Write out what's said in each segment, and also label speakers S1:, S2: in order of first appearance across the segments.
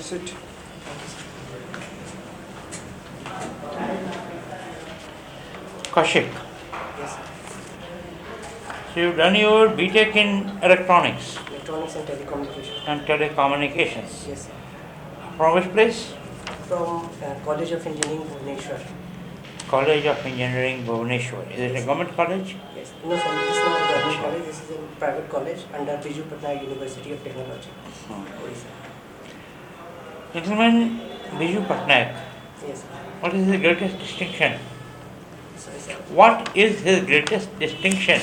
S1: Sit.
S2: Kaushik,
S1: Yes, sir.
S2: so you've done your BTech in electronics
S1: Electronics and telecommunication.
S2: and telecommunications.
S1: Yes, sir.
S2: From which place?
S1: From College of Engineering, Bhubaneswar.
S2: College of Engineering, Bhubaneswar. Is it a
S1: Yes.
S2: government college?
S1: Yes. No, sir. This is not a government
S2: Achha.
S1: college. This is a private college under Biju Patnaik University of Technology.
S2: Hmm.
S1: Odisha.
S2: Gentlemen, Biju Patnaik,
S1: Yes, sir.
S2: what is his greatest distinction?
S1: Sorry, sir.
S2: What is his greatest distinction?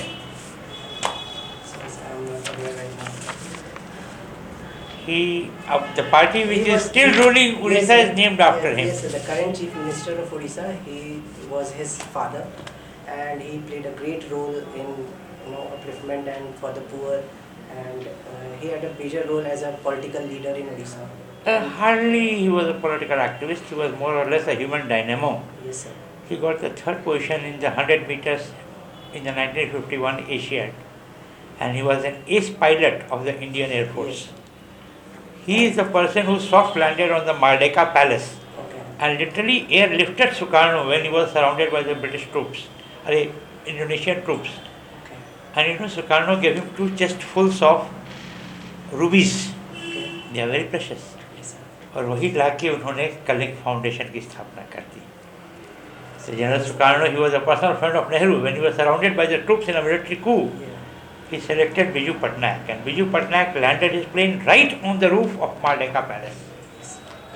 S1: Sorry, sir. I'm not aware right now.
S2: The party which
S1: He
S2: is
S1: was-
S2: still ruling Odisha
S1: Yes,
S2: is named after him.
S1: Yes, sir. The current Chief Minister of Odisha, he was his father, and he played a great role in upliftment and for the poor, and he had a major role as a political leader in Odisha.
S2: Hardly he was a political activist, he was more or less a human dynamo.
S1: Yes, sir.
S2: He got the third position in the 100 meters in the 1951 Asiad, and he was an ace pilot of the Indian Air Force.
S1: Yes.
S2: He is the person who soft landed on the Mardeka Palace
S1: Okay.
S2: and literally airlifted Sukarno when he was surrounded by the British troops, Indonesian troops.
S1: Okay.
S2: And Sukarno gave him 2 chestfuls of rubies.
S1: Okay.
S2: They are very precious.
S1: Yes, sir.
S2: और वही लाके उन्होंने Kalinga foundation की स्थापना कर दी. So General Sukarno, he was a personal friend of Nehru. When he was surrounded by the troops in a military coup,
S1: Yeah.
S2: he selected Biju Patnaik, and Biju Patnaik landed his plane right on the roof of Mardeka Palace.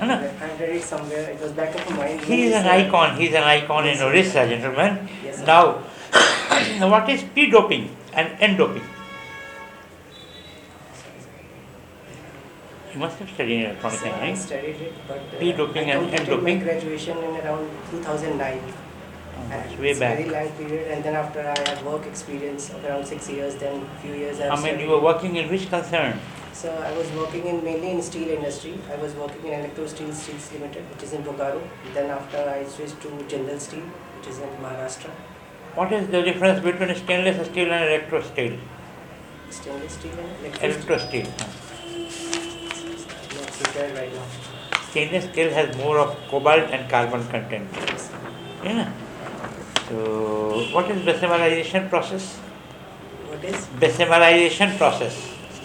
S1: I read it somewhere. It was back of my mind.
S2: He is an icon. He is an icon in Orissa, gentlemen.
S1: Yes, sir.
S2: Now, what is P-doping and N-doping? You must have studied electronics
S1: Sir, I
S2: engineering.
S1: studied it, but
S2: P-doping
S1: I
S2: and
S1: completed my
S2: N-doping?
S1: graduation in around 2009.
S2: That's
S1: And
S2: way
S1: it's
S2: back.
S1: very long period, and then after I had work experience of around 6 years, then few years
S2: I mean, you were working in which concern?
S1: So I was working in mainly in steel industry. I was working in Electro Steel Steels Limited, which is in Bokaro. Then after I switched to General Steel, which is in Maharashtra.
S2: What is the difference between stainless steel and electro steel?
S1: Stainless steel and electro
S2: Electro steel.
S1: I'm not prepared right now.
S2: Stainless steel has more of cobalt and carbon content.
S1: Yes.
S2: Yeah. So, what is decimalization process?
S1: What is
S2: Decimalization process.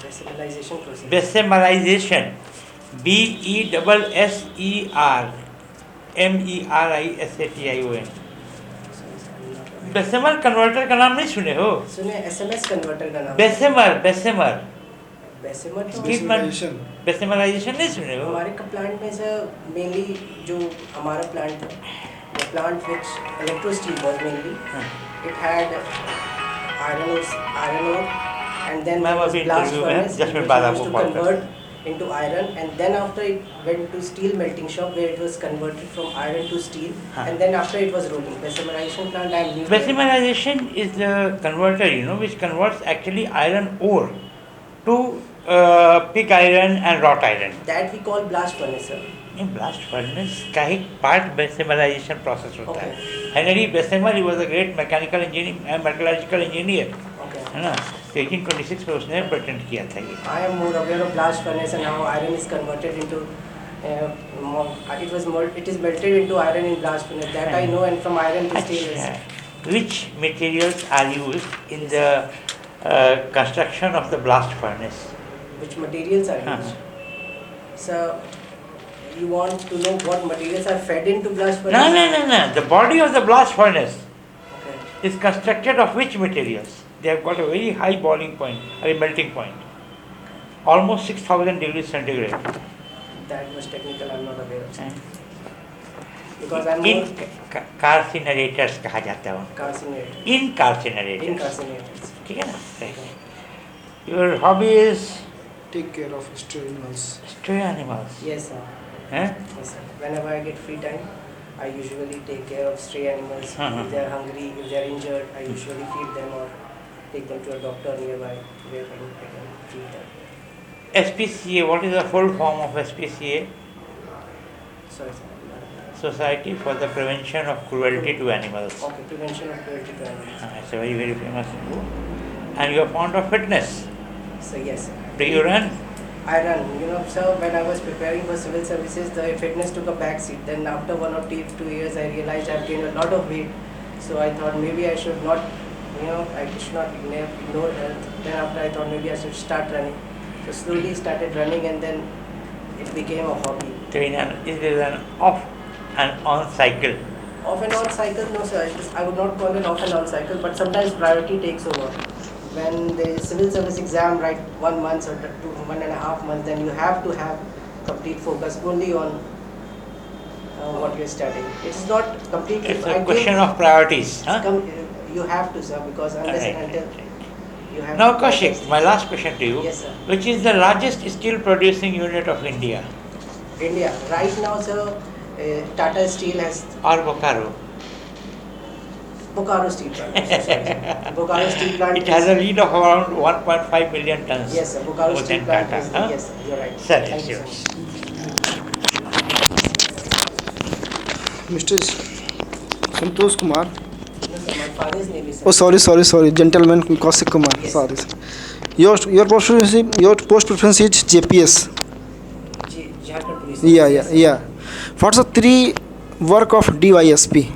S1: decimalization process?
S2: Decimalization. BESSER MERISATION. Bessemer converter का नाम नहीं सुने हो?
S1: सुने SMS converter का नाम
S2: Bessemer
S1: Bessemer तो
S2: बेसेमराइजेशन नहीं सुने हो?
S1: हमारे का प्लांट में सर मेनली जो हमारा प्लांट था the plant which electro steel was mainly it had iron ore and then
S2: मैं
S1: there was
S2: अभी
S1: blast
S2: इंटरव्यू में
S1: furnace
S2: 10
S1: which
S2: मिनट बाद
S1: used
S2: आपको
S1: to
S2: कॉल कर
S1: convert into iron, and then after it went to steel melting shop where it was converted from iron to steel, and then after it was rolling. Besimization plant I am new.
S2: Besimization is the converter, which converts actually iron ore to pig iron and wrought iron.
S1: That we call blast furnace, sir.
S2: In blast furnace का एक part besimization process होता है.
S1: Okay.
S2: Henry Bessemer, he was a great mechanical engineer, metallurgical engineer.
S1: Okay.
S2: है ना? तो 1826 में उसने patent किया था ये.
S1: I am more aware of blast furnace and how iron is converted into. It is melted into iron in blast furnace. That I know, and from iron to steel.
S2: अच्छा. Which materials are used in the construction of the blast furnace?
S1: Which materials are used? So, you want to know what materials are fed into blast furnace?
S2: No. The body of the blast furnace
S1: Okay.
S2: is constructed of which materials? They have got a very high boiling point, melting point. Almost 6,000 degrees centigrade.
S1: That was technical, I'm not aware of. Because I'm more
S2: Carcinerators कहा जाता है उनको.
S1: carcinators.
S2: Incarcinerators.
S1: Incarcinators.
S2: ठीक है ना? Your hobby is
S3: take care of stray animals.
S2: stray animals.
S1: Yes, sir.
S2: Huh?
S1: Yes, sir. Whenever I get free time, I usually take care of stray animals.
S2: Uh-huh.
S1: If they are hungry, if they are injured, I usually feed them or take them to a doctor nearby where I can treat them.
S2: SPCA, what is the full form of SPCA?
S1: Sorry, sir.
S2: Society for the Prevention of Cruelty to Animals.
S1: Okay, prevention of cruelty to animals.
S2: It's a very, very famous book. And you are fond of fitness.
S1: So yes, sir.
S2: Do you run?
S1: I run. So when I was preparing for civil services, the fitness took a back seat. Then after 1 or 2 years, I realized I've gained a lot of weight. So I thought maybe I should not, I should not ignore health. Then after I thought maybe I should start running. So slowly started running, and then it became a hobby.
S2: So is there an off and on cycle?
S1: Off and on cycle, no sir. I would not call it off and on cycle, but sometimes priority takes over. When the civil service exam, right, 1 month or 1.5 months, then you have to have complete focus only on what you're studying. It's not completely.
S2: It's a question of priorities. Huh?
S1: You have to, sir, because unless
S2: Right,
S1: and until
S2: right.
S1: you have.
S2: Now, Kaushik, my last question to you.
S1: Yes, sir.
S2: Which is the largest steel producing unit of India?
S1: India right now, sir. Tata Steel has.
S2: Or Bokaro?
S1: Bokaro Steel Plant. Bokaro Steel Plant.
S2: It has a lead of around 1.5 million tons.
S1: Yes, sir. Bokaro
S2: more
S1: Steel
S2: than
S1: Plant
S2: Tata,
S1: is.
S2: huh?
S1: Yes, sir, you're right.
S2: Sir,
S1: Thank
S2: it's
S1: you,
S2: yours.
S3: Mr. Santosh Kumar.
S1: No, sir, my father's name is.
S3: Oh, sorry. Gentleman Kaushik Kumar.
S1: Yes.
S3: Sorry. Sir. Your post preference is JPS.
S1: Jharkhand Police.
S3: Yeah.
S1: Yes, sir.
S3: Yeah. What's the three work of DYSP?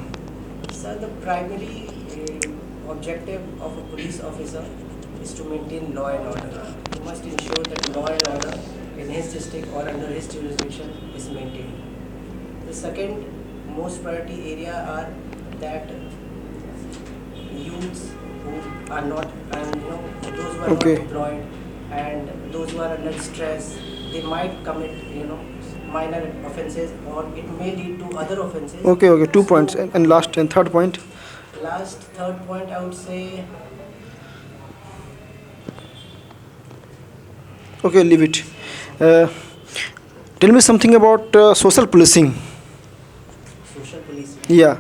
S1: Sir, the primary objective of a police officer is to maintain law and order. He must ensure that law and order in his district or under his jurisdiction is maintained. The second most priority area are that youths who are not, and those who are
S3: Okay.
S1: not employed and those who are under stress, they might commit minor offences, or it may lead to other offences.
S3: Okay. 2 points.
S1: So,
S3: And last and third point.
S1: third point, I would say.
S3: Okay, leave it. Tell me something about social policing.
S1: Social policing.
S3: Yeah.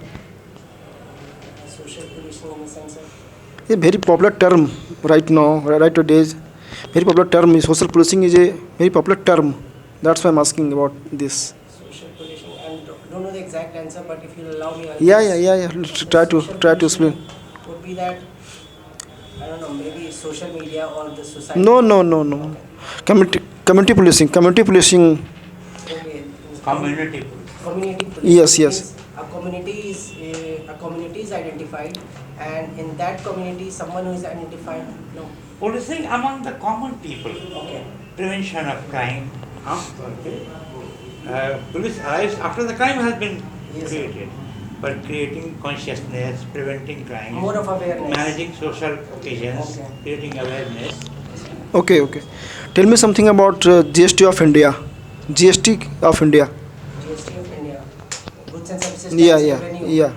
S1: Social policing in the sense of.
S3: A very popular term right now, right nowadays. Very popular term is social policing is a very popular term. That's why I'm asking about this.
S1: Social policing, and don't know the exact answer, but if you'll allow me, I'll
S3: Yeah. Let's try to
S1: Social
S3: explain.
S1: policing would be that, I don't know, maybe social media or the society.
S3: No. Community policing.
S1: Okay.
S2: Community.
S1: Community policing.
S3: Yes.
S1: Means a community is identified, and in that community, someone who is identified. No.
S2: Policing among the common people.
S1: Okay.
S2: Prevention of crime. Police arrives after the crime has been
S1: Yes, sir.
S2: created, but creating consciousness, preventing crime,
S1: More of awareness.
S2: managing social occasions,
S1: Okay.
S2: creating awareness.
S3: Okay. Tell me something about GST of India. GST of India.
S1: GST of India. Goods and services tax revenue.
S3: Yeah.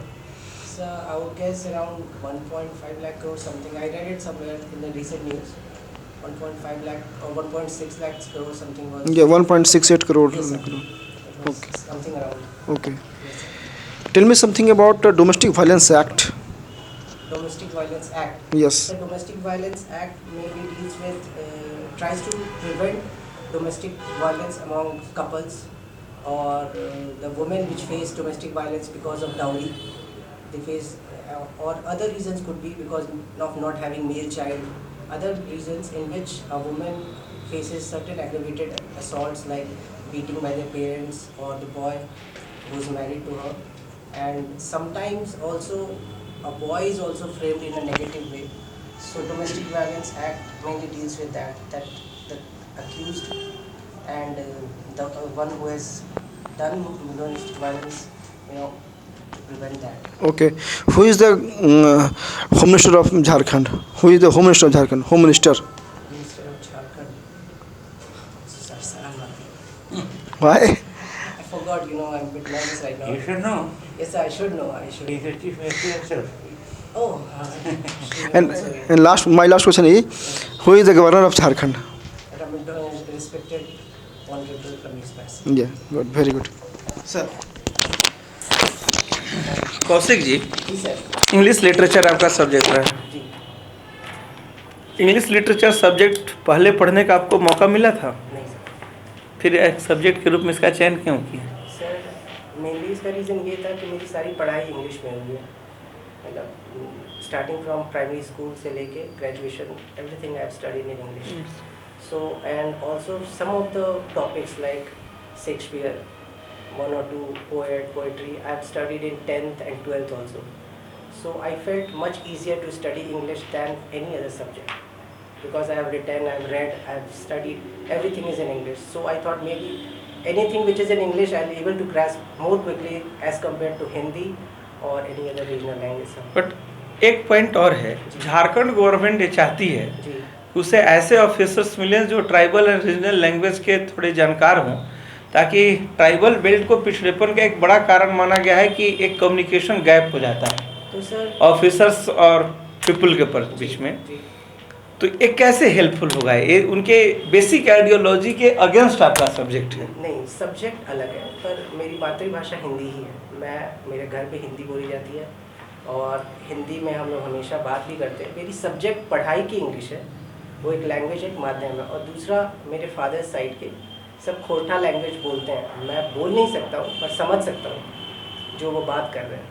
S1: So I would guess around 1.5 lakh crore something. I read it somewhere in the recent news. 1.5 lakh or 1.6 lakh crore something was.
S3: Yeah, 1.68 crore.
S1: Yes, sir. It was
S3: Okay.
S1: something around.
S3: Okay.
S1: Yes, sir.
S3: Tell me something about Domestic Violence Act.
S1: Domestic Violence Act.
S3: Yes.
S1: The Domestic Violence Act mainly deals with, tries to prevent domestic violence among couples, or the women which face domestic violence because of dowry. They face, or other reasons could be because of not having male child. Other reasons in which a woman faces certain aggravated assaults like beating by their parents or the boy who is married to her. And sometimes also a boy is also framed in a negative way. So Domestic Violence Act mainly deals with that the accused and the one who has done domestic violence, to prevent that.
S3: Okay. Who is the Home Minister of Jharkhand? Who is the Home Minister of Jharkhand? Home Minister.
S1: Minister of Jharkhand. Sir, I'm not.
S3: Why?
S1: I forgot, I'm a bit nervous right now.
S2: You should know.
S1: Yes, sir, I should know.
S2: He is the Chief Minister himself.
S1: Oh,
S3: And my last question is, who is the Governor of Jharkhand?
S1: Respected Honorable Prime Minister.
S3: Yeah, good, very good. Sir.
S4: Kaushik ji,
S1: जी sir.
S4: English literature आपका subject रहा है.
S1: जी.
S4: English literature subject पहले पढ़ने का आपको मौका मिला था,
S1: नहीं सर.
S4: फिर एक सब्जेक्ट के रूप में इसका चयन क्यों किया?
S1: सर, मेनली इसका रीज़न ये था कि मेरी सारी पढ़ाई इंग्लिश में हुई है. मतलब स्टार्टिंग फ्रॉम प्राइमरी स्कूल से लेके graduation, everything I have studied in English. So, and also some of the topics like Shakespeare, one or two poetry, I have studied in 10th and 12th also. So I felt much easier to study English than any other subject, because I have written, I have read, I have studied, everything is in English. So I thought maybe anything which is in English I will be able to grasp more quickly as compared to Hindi or any other regional language.
S4: But एक point और है, Jharkhand government ये चाहती है
S1: जी
S4: उसे ऐसे officers मिलें जो ट्राइबल एंड रीजनल लैंग्वेज के थोड़े जानकार हों, ताकि ट्राइबल बेल्ट को पिछड़ेपन का एक बड़ा कारण माना गया है कि एक कम्युनिकेशन गैप हो जाता है
S1: तो सर
S4: ऑफिसर्स और पीपल के बीच में।
S1: जी
S4: तो ये कैसे हेल्पफुल होगा? ये उनके बेसिक आइडियोलॉजी के अगेंस्ट आपका सब्जेक्ट है।
S1: नहीं, सब्जेक्ट अलग है, पर मेरी मातृभाषा हिंदी ही है। मेरे घर पे हिंदी बोली जाती है और हिंदी में हम लोग हमेशा बात भी करते हैं। मेरी सब्जेक्ट पढ़ाई की इंग्लिश है, वो एक लैंग्वेज, एक माध्यम है। और दूसरा, मेरे फादर साइड के सब खोरठा लैंग्वेज बोलते हैं। मैं बोल नहीं सकता हूँ पर समझ सकता हूँ जो वो बात कर रहे हैं,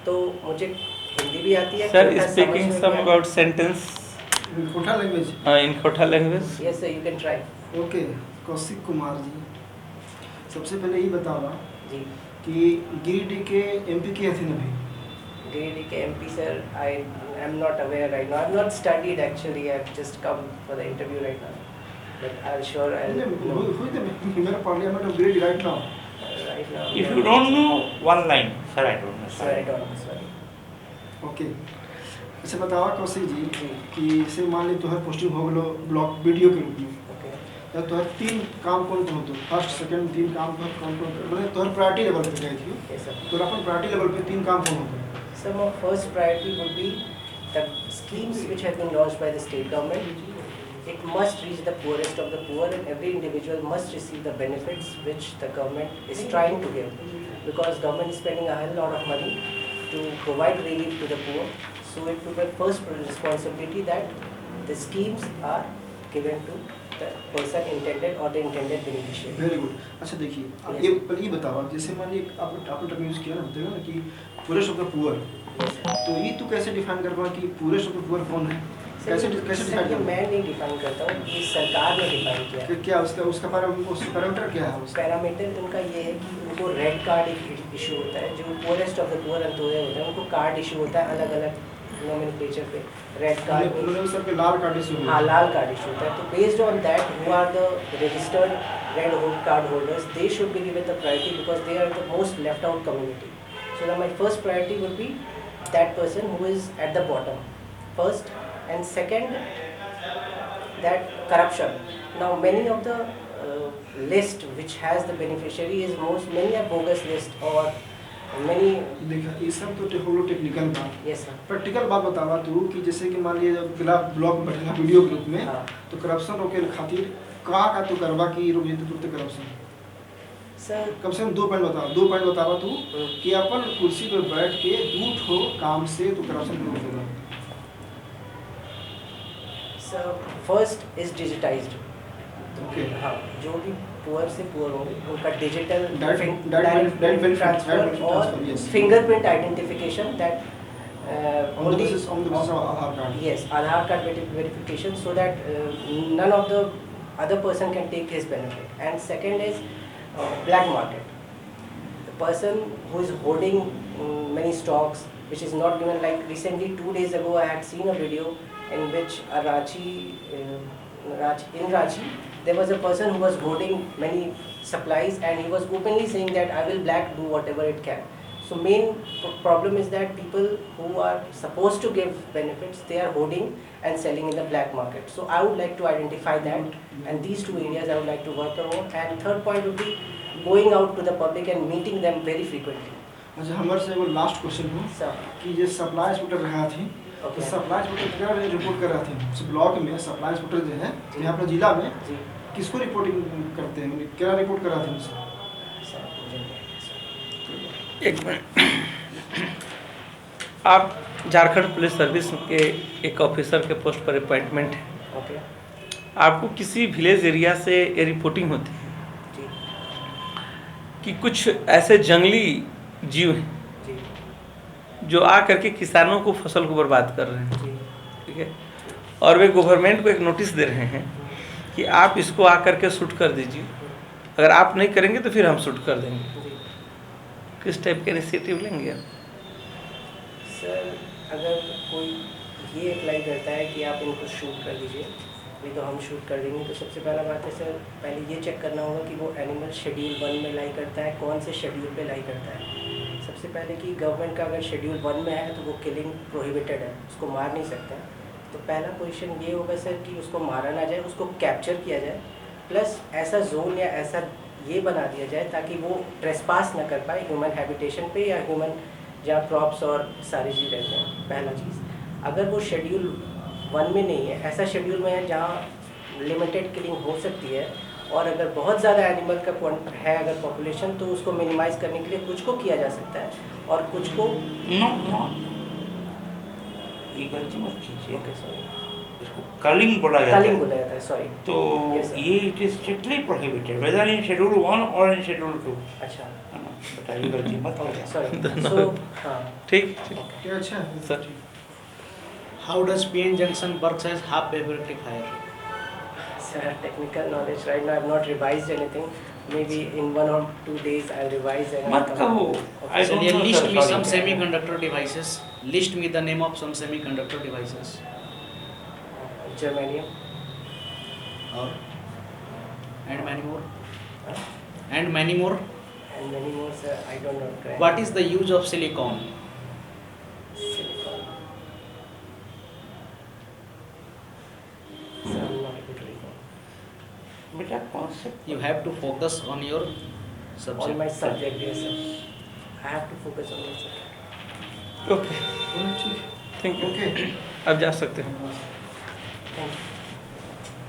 S1: तो मुझे हिंदी भी आती है।
S4: Sir, speaking some about sentence
S3: Khortha language
S4: in Khortha language.
S1: Yes sir, you can try.
S3: Okay, Kaushik Kumar ji, सबसे पहले ये बताओ
S1: जी,
S3: कि गिरिडीह के एमपी के थे अभी?
S1: गिरिडीह के MP sir, I am not aware right now. I have not studied actually, I have just come for the interview right now, but I am sure I will know
S3: Who is the member of parliament of Giridih right now?
S1: right now।
S2: If you don't know one line, sir, I don't know.
S1: Sir, I don't know, sorry।
S3: Okay, अच्छा बताओ कौशिक जी
S1: जी।
S3: कि से मान ली तोहर posting हो गलो block video के रूप में,
S1: ओके,
S3: या तोहर 3 काम कौन कौन होतो? फर्स्ट सेकंड 3 काम तोहर कौन कौन, मतलब तोहर प्रायोरिटी लेवल पे गई थी,
S1: यस सर।
S3: तो अपन प्रायोरिटी लेवल पे 3 काम कौन होतो?
S1: So my first priority would be the schemes which have been launched by the state government. It must reach the poorest of the poor, and every individual must receive the benefits which the government is trying to give, because government is spending a hell lot of money to provide relief to the poor. So it would be first responsibility that the schemes are given to the person intended or the intended beneficiary.
S3: Very good. अच्छा देखिए, अब ये पहले ये बताओ, जैसे मान ली आपने टर्म यूज़ किया ना, बताइए ना कि पूरेस्ट ऑफ द पुअर, तो ये तू कैसे डिफाइन कर पाओ कि पूरेस्ट ऑफ द पुअर कौन है? कैसे
S1: सर,
S3: डिफाइन
S1: ये
S3: कर?
S1: मैं नहीं डिफाइन करता हूँ, ये सरकार ने डिफाइन किया है।
S3: क्या उसका पैरामीटर क्या है उसका?
S1: पैरामीटर उनका ये है कि उनको रेड कार्ड एक इशू होता है। जो forest of the poor Antyodaya होता है, उनको कार्ड इशू होता है अलग अलग नोमेनक्लेचर पे। रेड कार्ड,
S3: उन्होंने सबके लाल कार्ड इशू
S1: हाँ, लाल कार्ड इशू होता है। तो based on that, who are the registered red card holders, they should be given the priority, because they are the most left out community. So my first priority would be that person who is at the bottom first, and second, that corruption. Now many of the list which has the beneficiary is many are bogus list or many।
S3: देखा, ये सब तो हो technical बात।
S1: yes sir।
S3: Practical बात बतावा तू कि जैसे कि मान लिया जब ब्लॉग बैठेगा वीडियो ग्रुप में,
S1: हाँ।
S3: तो करप्शन रोके खातिर का तू करवा कि रोक जेते तुरंत करप्शन?
S1: सर,
S3: कम से कम 2 पॉइंट बतावा तू कि अपन कुर्सी पर बैठ के 2 ठो काम से तो करप्शन रोक देगा।
S1: Sir, first is digitised.
S3: Okay,
S1: हाँ, जो भी पुअर से पुअर होंगे उनका डिजिटल
S3: Direct
S1: ट्रांसफर और
S3: transfer, yes।
S1: Fingerprint identification, that
S3: on the basis of Aadhaar card।
S1: yes, Aadhaar card verification, so that none of the other person can take his benefit. And second is black market. The person who is holding many stocks which is not given, like recently 2 days ago I had seen a video in which in Ranchi there was a person who was holding many supplies, and he was openly saying that I will black do whatever it can. So main problem is that people who are supposed to give benefits, they are holding and selling in the black market. So I would like to identify that, and these 2 areas I would like to work on. And third point would be going out to the public and meeting them very frequently.
S3: अच्छा, हमारे से एगो last question हो
S1: Sir,
S3: कि जे supply inspector रहा थी, तो
S1: okay,
S3: supply inspector क्या रिपोर्ट कर रहा थे? उस ब्लॉक में सप्लाई इंस्पेक्टर जो है यहाँ अपने जिला में
S1: जी
S3: किसको रिपोर्टिंग करते हैं, मतलब क्या रिपोर्ट कर रहा था उनसे?
S1: सर, मुझे नहीं पता, सर।
S4: एक मिनट, आप झारखंड पुलिस सर्विस के एक ऑफिसर के पोस्ट पर अपॉइंटमेंट है,
S1: ओके
S4: आपको किसी विलेज एरिया से ये रिपोर्टिंग होती है
S1: जी
S4: कि कुछ ऐसे जंगली जीव हैं
S1: जी
S4: जो आ करके किसानों को फसल को बर्बाद कर रहे हैं,
S1: जी
S4: ठीक है, और वे गवर्नमेंट को एक नोटिस दे रहे हैं कि आप इसको आकर के शूट कर दीजिए, अगर आप नहीं करेंगे तो फिर हम शूट कर देंगे।
S1: जी
S4: किस टाइप के इनिशिएटिव लेंगे आप?
S1: सर, अगर कोई ये अप्लाई करता है कि आप इनको शूट कर दीजिए, नहीं तो हम शूट कर देंगे, तो सबसे पहला बात है सर, पहले ये चेक करना होगा कि वो एनिमल शेड्यूल 1 में लाई करता है, कौन से शेड्यूल पे लाई करता है। सबसे पहले कि गवर्नमेंट का अगर शेड्यूल 1 में है तो वो किलिंग प्रोहिबिटेड है, उसको मार नहीं सकते हैं। तो पहला पोजीशन ये होगा सर कि उसको मारा ना जाए, उसको कैप्चर किया जाए, प्लस ऐसा जोन या ऐसा ये बना दिया जाए ताकि वो ट्रेसपास ना कर पाए ह्यूमन हैबिटेशन पे या ह्यूमन जहाँ क्रॉप्स और सारी चीज़ रहते हैं। पहला चीज़, अगर वो शेड्यूल 1 में नहीं है, ऐसा शेड्यूल में है जहाँ लिमिटेड किलिंग हो सकती है, और अगर बहुत ज़्यादा एनिमल का है अगर पॉपुलेशन, तो उसको मिनिमाइज़ करने के लिए कुछ को किया जा सकता है और कुछ को
S2: नो, ये गलती मत कीजिए।
S1: ओके सॉरी,
S2: इसको कलिंग बोला जाता
S1: कलिंग
S2: है।
S1: बोला जाता है, सॉरी।
S2: तो
S1: Yes, sir.
S2: ये it is strictly prohibited whether in schedule 1 और इन शेड्यूल 2।
S1: अच्छा,
S2: बताइए, गलती मत
S1: ओके
S2: करिए।
S1: सॉरी। सो हाँ,
S4: ठीक ठीक
S3: क्या अच्छा है
S4: sir.
S5: How does PN junction works as half wave rectifier?
S1: sir, technical knowledge right now I have not revised anything. Maybe in 1 or 2 days I'll revise and
S2: मत कहो। I don't
S5: Chaliए,
S2: know,
S5: list
S2: sir,
S5: me
S2: sorry.
S5: some semiconductor devices. List me the name of some semiconductor devices.
S1: Germanium.
S5: और and many more.
S1: Huh?
S5: And many more.
S1: And many more, sir. I don't know. Correct.
S5: What is the use of silicon?
S1: Silicon. Sir, I'm not able to recall.
S2: बेटा concept
S5: You have to focus on your
S1: On
S5: subject.
S1: my subject, yes, sir. I have to focus on my subject.
S4: Okay,
S3: ठीक
S4: thank you.
S3: Okay
S4: आप जा सकते हैं।
S1: Thank you.